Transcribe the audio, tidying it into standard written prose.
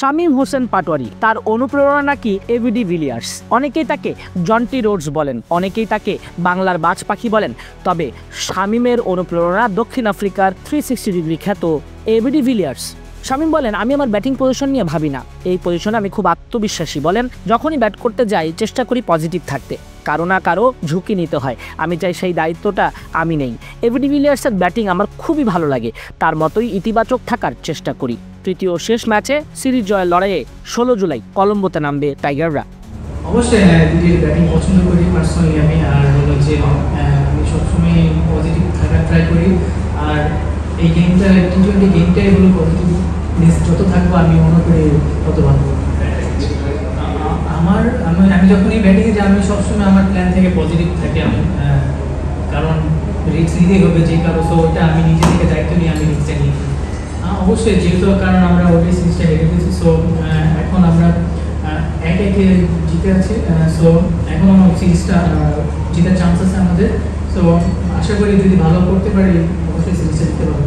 শামীম হোসেন পাটোয়ারি, তার অনুপ্রেরণা নাকি এবিডি ভিলিয়ার্স। অনেকেই তাকে জন্টি রোডস বলেন, অনেকেই তাকে বাংলার বাজ পাখি বলেন, তবে শামীমের অনুপ্রেরণা দক্ষিণ আফ্রিকার 360 ডিগ্রি খ্যাত এবিডি ভিলিয়ার্স। শামীম বলেন, আমি আমার ব্যাটিং পজিশন নিয়ে ভাবি না, এই পজিশনে আমি খুব আত্মবিশ্বাসী। বলেন, যখনই ব্যাট করতে যাই চেষ্টা করি পজিটিভ থাকতে, কারো না কারো ঝুঁকি নিতে হয়, আমি চাই সেই দায়িত্বটা আমি নেই। এবিডি ভিলিয়ার্সের ব্যাটিং আমার খুবই ভালো লাগে, তার মতোই ইতিবাচক থাকার চেষ্টা করি। তৃতীয় শেষ ম্যাচে সিরিজ জয়ের লড়াইয়ে 16 জুলাই কলম্বোতে নামবে টাইগাররা। অবশ্যই এবিডির ব্যাটিং পছন্দ করি পার্সোনালি আমি, আর হলো যে আমি সবসময় পজিটিভ থাকার ট্রাই করি। আর এই গেমটা টি20 গেমটাই হলো পজিটিভনেস যত থাকবো আমি মনে করি তত ভালো। আমি যখনই ব্যাটিংয়ে যাই আমি সবসময় আমার প্ল্যান থেকে পজিটিভ থাকি আমি, কারণ রিস্ক নিতেই হবে যে কারো, সো ওটা আমি নিজে থেকে দায়িত্ব নিয়ে আমি রিস্কটা নিই। অবশ্যই যেহেতু কারণ আমরা ওটাই সিরিজটা হেরে গেছি, সো এখন আমরা 1-1 জিতে আছি, সো এখন আমার সিরিজটা জেতার চান্স আছে আমাদের। সো আশা করি যদি ভালো করতে পারি অবশ্যই সিরিজটা জিততে পারবো।